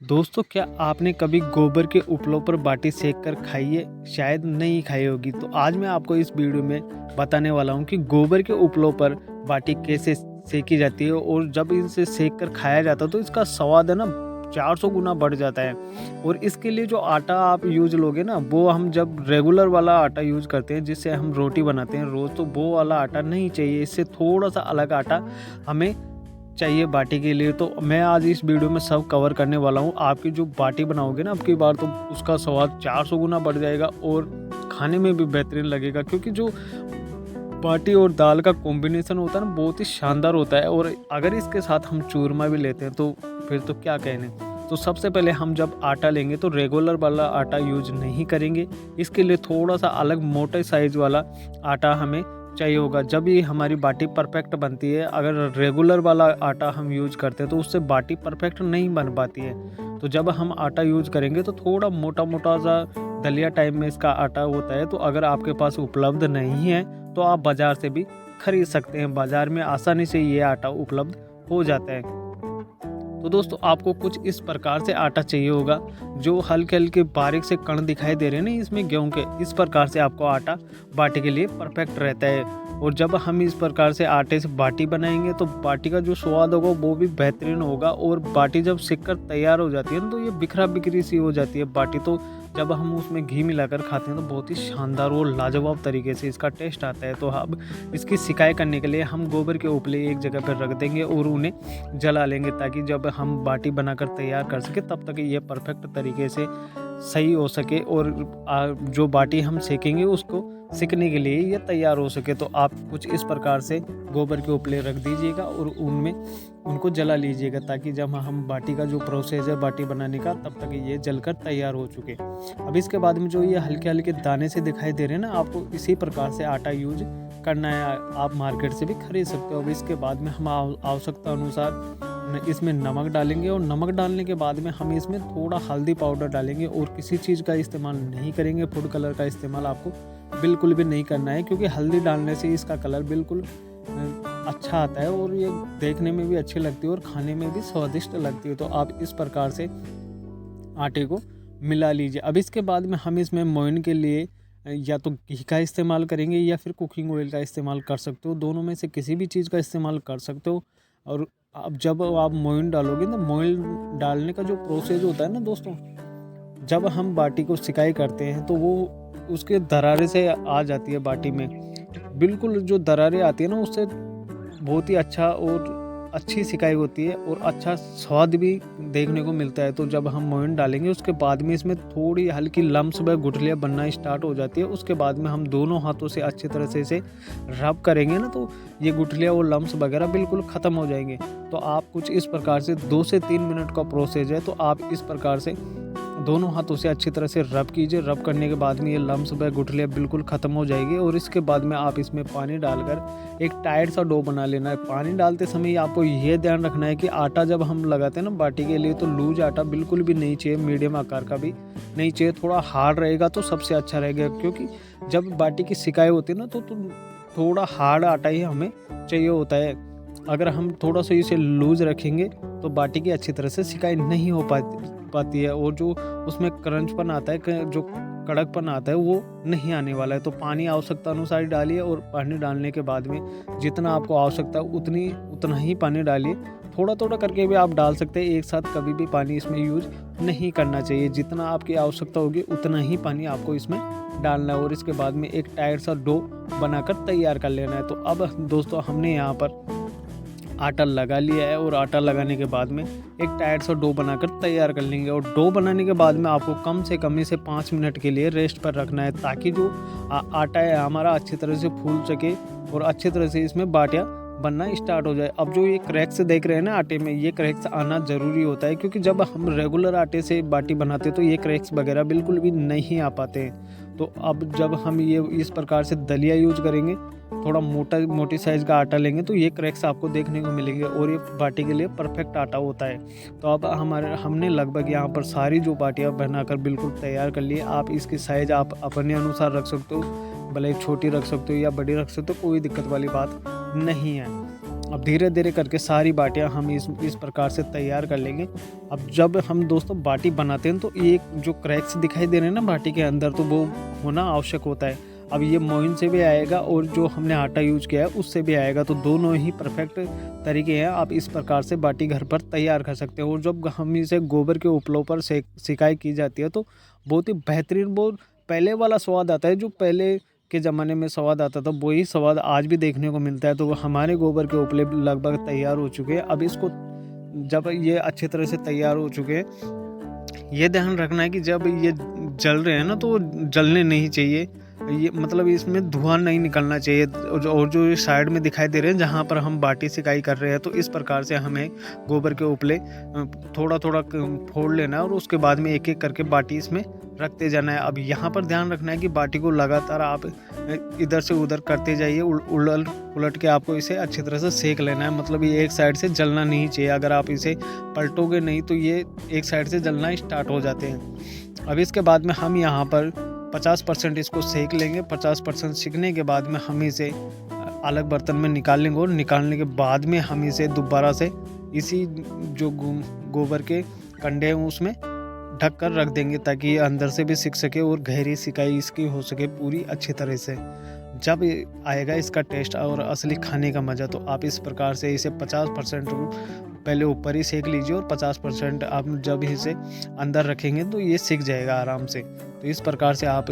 दोस्तों, क्या आपने कभी गोबर के उपलों पर बाटी सेक कर खाई है? शायद नहीं खाई होगी। तो आज मैं आपको इस वीडियो में बताने वाला हूँ कि गोबर के उपलों पर बाटी कैसे सेकी जाती है और जब इनसे सेक कर खाया जाता है तो इसका स्वाद है ना 400 गुना बढ़ जाता है। और इसके लिए जो आटा आप यूज लोगे ना, वो हम जब रेगुलर वाला आटा यूज करते हैं जिससे हम रोटी बनाते हैं रोज़, तो वो वाला आटा नहीं चाहिए। इससे थोड़ा सा अलग आटा हमें चाहिए बाटी के लिए। तो मैं आज इस वीडियो में सब कवर करने वाला हूँ। आपकी जो बाटी बनाओगे ना अब की बार, तो उसका स्वाद 400 गुना बढ़ जाएगा और खाने में भी बेहतरीन लगेगा, क्योंकि जो बाटी और दाल का कॉम्बिनेशन होता है ना, बहुत ही शानदार होता है। और अगर इसके साथ हम चूरमा भी लेते हैं तो फिर तो क्या कहने। तो सबसे पहले हम जब आटा लेंगे तो रेगुलर वाला आटा यूज नहीं करेंगे। इसके लिए थोड़ा सा अलग मोटे साइज वाला आटा हमें चाहिए होगा, जब ये हमारी बाटी परफेक्ट बनती है। अगर रेगुलर वाला आटा हम यूज करते हैं तो उससे बाटी परफेक्ट नहीं बन पाती है। तो जब हम आटा यूज करेंगे तो थोड़ा मोटा मोटा सा दलिया टाइप में इसका आटा होता है। तो अगर आपके पास उपलब्ध नहीं है तो आप बाज़ार से भी खरीद सकते हैं। बाज़ार में आसानी से ये आटा उपलब्ध हो जाता है। तो दोस्तों, आपको कुछ इस प्रकार से आटा चाहिए होगा, जो हल्के हल्के बारीक से कण दिखाई दे रहे हैं ना इसमें गेहूं के, इस प्रकार से आपको आटा बाटी के लिए परफेक्ट रहता है। और जब हम इस प्रकार से आटे से बाटी बनाएंगे तो बाटी का जो स्वाद होगा वो भी बेहतरीन होगा। और बाटी जब सिक कर तैयार हो जाती है ना, तो ये बिखरा बिखरी सी हो जाती है बाटी। तो जब हम उसमें घी मिलाकर खाते हैं तो बहुत ही शानदार और लाजवाब तरीके से इसका टेस्ट आता है। तो अब इसकी सिकाई करने के लिए हम गोबर के उपले एक जगह पर रख देंगे और उन्हें जला लेंगे, ताकि जब हम बाटी बनाकर तैयार कर सके तब तक ये परफेक्ट तरीके से सही हो सके और जो बाटी हम सेकेंगे उसको सेकने के लिए ये तैयार हो सके। तो आप कुछ इस प्रकार से गोबर के उपले रख दीजिएगा और उनमें उनको जला लीजिएगा, ताकि जब हम बाटी का जो प्रोसेस है बाटी बनाने का, तब तक ये जलकर तैयार हो चुके। अब इसके बाद में जो ये हल्के हल्के दाने से दिखाई दे रहे हैं ना, आपको इसी प्रकार से आटा यूज करना है। आप मार्केट से भी खरीद सकते हो। अब इसके बाद में हम आवश्यकता अनुसार इसमें नमक डालेंगे और नमक डालने के बाद में हम इसमें थोड़ा हल्दी पाउडर डालेंगे और किसी चीज़ का इस्तेमाल नहीं करेंगे। फूड कलर का इस्तेमाल आपको बिल्कुल भी नहीं करना है, क्योंकि हल्दी डालने से इसका कलर बिल्कुल अच्छा आता है और ये देखने में भी अच्छी लगती है और खाने में भी स्वादिष्ट लगती है। तो आप इस प्रकार से आटे को मिला लीजिए। अब इसके बाद में हम इसमें मोइन के लिए या तो घी का इस्तेमाल करेंगे या फिर कुकिंग ऑयल का इस्तेमाल कर सकते हो। दोनों में से किसी भी चीज़ का इस्तेमाल कर सकते हो। और अब जब आप मोइन डालोगे ना, मोइन डालने का जो प्रोसेस होता है ना दोस्तों, जब हम बाटी को सिकाई करते हैं तो वो उसके दरारें से आ जाती है बाटी में। बिल्कुल जो दरारें आती है ना, उससे बहुत ही अच्छा और अच्छी सिकाई होती है और अच्छा स्वाद भी देखने को मिलता है। तो जब हम मोइन डालेंगे उसके बाद में इसमें थोड़ी हल्की लम्स व गुठलियाँ बनना स्टार्ट हो जाती है। उसके बाद में हम दोनों हाथों से अच्छी तरह से इसे रब करेंगे ना, तो ये गुठलियाँ और लम्स वगैरह बिल्कुल ख़त्म हो जाएंगे। तो आप कुछ इस प्रकार से 2 से 3 मिनट का प्रोसेस है, तो आप इस प्रकार से दोनों हाथों से अच्छी तरह से रब कीजिए। रब करने के बाद में ये लम्स व गुठलियाँ बिल्कुल ख़त्म हो जाएगी। और इसके बाद में आप इसमें पानी डालकर एक टाइट सा डो बना लेना है। पानी डालते समय आपको ये ध्यान रखना है कि आटा जब हम लगाते हैं ना बाटी के लिए, तो लूज आटा बिल्कुल भी नहीं चाहिए, मीडियम आकार का भी नहीं चाहिए। थोड़ा हार्ड रहेगा तो सबसे अच्छा रहेगा, क्योंकि जब बाटी की सिकाई होती है ना, तो थोड़ा हार्ड आटा ही हमें चाहिए होता है। अगर हम थोड़ा सा इसे लूज रखेंगे तो बाटी की अच्छी तरह से सिकाई नहीं हो पाती है और जो उसमें क्रंचपन आता है, जो कड़कपन आता है, वो नहीं आने वाला है। तो पानी आवश्यकता अनुसार डालिए और पानी डालने के बाद में जितना आपको आवश्यकता है उतना ही पानी डालिए। थोड़ा थोड़ा करके भी आप डाल सकते हैं, एक साथ कभी भी पानी इसमें यूज नहीं करना चाहिए। जितना आपकी आवश्यकता होगी उतना ही पानी आपको इसमें डालना है। और इसके बाद में एक टाइट सा डो बनाकर तैयार कर लेना है। तो अब दोस्तों, हमने यहाँ पर आटा लगा लिया है और आटा लगाने के बाद में एक टाइट सा डो बनाकर तैयार कर लेंगे। और डो बनाने के बाद में आपको कम से कम इसे 5 मिनट के लिए रेस्ट पर रखना है, ताकि जो आटा है हमारा अच्छी तरह से फूल सके और अच्छी तरह से इसमें बाटियाँ बनना स्टार्ट हो जाए। अब जो ये क्रैक्स देख रहे हैं ना आटे में, ये क्रैक्स आना ज़रूरी होता है, क्योंकि जब हम रेगुलर आटे से बाटी बनाते हैं तो ये क्रैक्स वगैरह बिल्कुल भी नहीं आ पाते हैं। तो अब जब हम ये इस प्रकार से दलिया यूज करेंगे, थोड़ा मोटी साइज़ का आटा लेंगे, तो ये क्रैक्स आपको देखने को मिलेंगे और ये बाटी के लिए परफेक्ट आटा होता है। तो अब हमने लगभग यहाँ पर सारी जो बाटियाँ बनाकर बिल्कुल तैयार कर ली। आप इसकी साइज़ आप अपने अनुसार रख सकते हो, भले छोटी रख सकते हो या बड़ी रख सकते हो, कोई दिक्कत वाली बात नहीं है। अब धीरे धीरे करके सारी बाटियाँ हम इस प्रकार से तैयार कर लेंगे। अब जब हम दोस्तों बाटी बनाते हैं तो ये जो क्रैक्स दिखाई दे रहे हैं ना बाटी के अंदर, तो वो होना आवश्यक होता है। अब ये मोइन से भी आएगा और जो हमने आटा यूज किया है उससे भी आएगा, तो दोनों ही परफेक्ट तरीके हैं। आप इस प्रकार से बाटी घर पर तैयार कर सकते हो। और जब हम इसे गोबर के उपलों पर सिकाई की जाती है तो बहुत ही बेहतरीन, बहुत पहले वाला स्वाद आता है, जो पहले के ज़माने में स्वाद आता था वही स्वाद आज भी देखने को मिलता है। तो हमारे गोबर के उपले लगभग तैयार हो चुके हैं। अब इसको जब ये अच्छी तरह से तैयार हो चुके हैं, ये ध्यान रखना है कि जब ये जल रहे हैं ना तो जलने नहीं चाहिए, ये मतलब इसमें धुआं नहीं निकलना चाहिए। और जो साइड में दिखाई दे रहे हैं जहाँ पर हम बाटी सिकाई कर रहे हैं, तो इस प्रकार से हमें गोबर के उपले थोड़ा थोड़ा फोड़ लेना है और उसके बाद में एक एक करके बाटी इसमें रखते जाना है। अब यहाँ पर ध्यान रखना है कि बाटी को लगातार आप इधर से उधर करते जाइए, उलट के आपको इसे अच्छी तरह से सेक लेना है। मतलब ये एक साइड से जलना नहीं चाहिए, अगर आप इसे पलटोगे नहीं तो ये एक साइड से जलना स्टार्ट हो जाते हैं। अब इसके बाद में हम यहाँ पर 50% इसको सेक लेंगे। 50% सेकने के बाद में हम इसे अलग बर्तन में निकाल लेंगे और निकालने के बाद में हम इसे दोबारा से इसी जो गोबर के कंडे हैं उसमें ढक कर रख देंगे, ताकि ये अंदर से भी सिक सके और गहरी सिकाई इसकी हो सके पूरी अच्छी तरह से। जब आएगा इसका टेस्ट और असली खाने का मज़ा, तो आप इस प्रकार से इसे 50% पहले ऊपर ही सेक लीजिए और 50% आप जब इसे अंदर रखेंगे तो ये सिक जाएगा आराम से। तो इस प्रकार से आप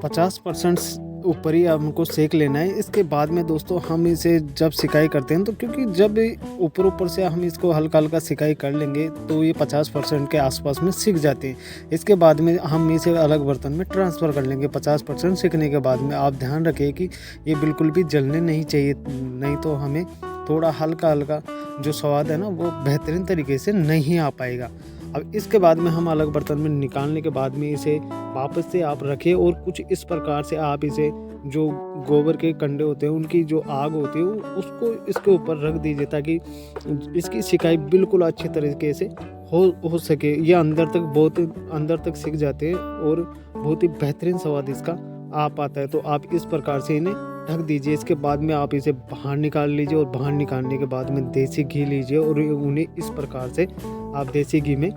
50% ऊपर ही हमको सेक लेना है। इसके बाद में दोस्तों हम इसे जब सिकाई करते हैं तो क्योंकि जब ऊपर से हम इसको हल्का हल्का सिकाई कर लेंगे तो ये 50% के आसपास में सिक जाते हैं। इसके बाद में हम इसे अलग बर्तन में ट्रांसफ़र कर लेंगे। 50% सिकने के बाद में आप ध्यान रखिए कि ये बिल्कुल भी जलने नहीं चाहिए, नहीं तो हमें थोड़ा हल्का हल्का जो स्वाद है ना वो बेहतरीन तरीके से नहीं आ पाएगा। अब इसके बाद में हम अलग बर्तन में निकालने के बाद में इसे वापस से आप रखें और कुछ इस प्रकार से आप इसे जो गोबर के कंडे होते हैं उनकी जो आग होती है उसको इसके ऊपर रख दीजिए, ताकि इसकी सिकाई बिल्कुल अच्छी तरीके से हो सके। ये बहुत अंदर तक सिक जाते हैं और बहुत ही बेहतरीन स्वाद इसका आ पाता है। तो आप इस प्रकार से इन्हें ढक दीजिए। इसके बाद में आप इसे बाहर निकाल लीजिए और बाहर निकालने के बाद में देसी घी लीजिए और उन्हें इस प्रकार से आप देसी घी में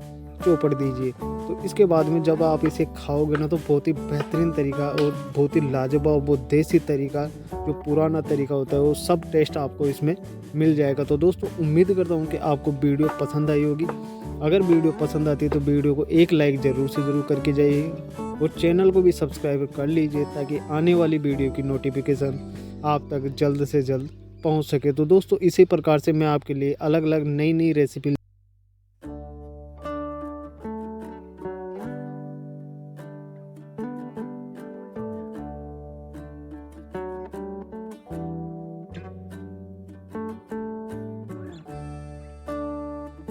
चौपड़ दीजिए। तो इसके बाद में जब आप इसे खाओगे ना तो बहुत ही बेहतरीन तरीका और बहुत ही लाजवाब वो देसी तरीका जो पुराना तरीका होता है वो सब टेस्ट आपको इसमें मिल जाएगा। तो दोस्तों उम्मीद करता हूँ कि आपको वीडियो पसंद आई होगी। अगर वीडियो पसंद आती है तो वीडियो को एक लाइक ज़रूर करके जाइए और चैनल को भी सब्सक्राइब कर लीजिए, ताकि आने वाली वीडियो की नोटिफिकेशन आप तक जल्द से जल्द पहुंच सके। तो दोस्तों इसी प्रकार से मैं आपके लिए अलग अलग नई रेसिपी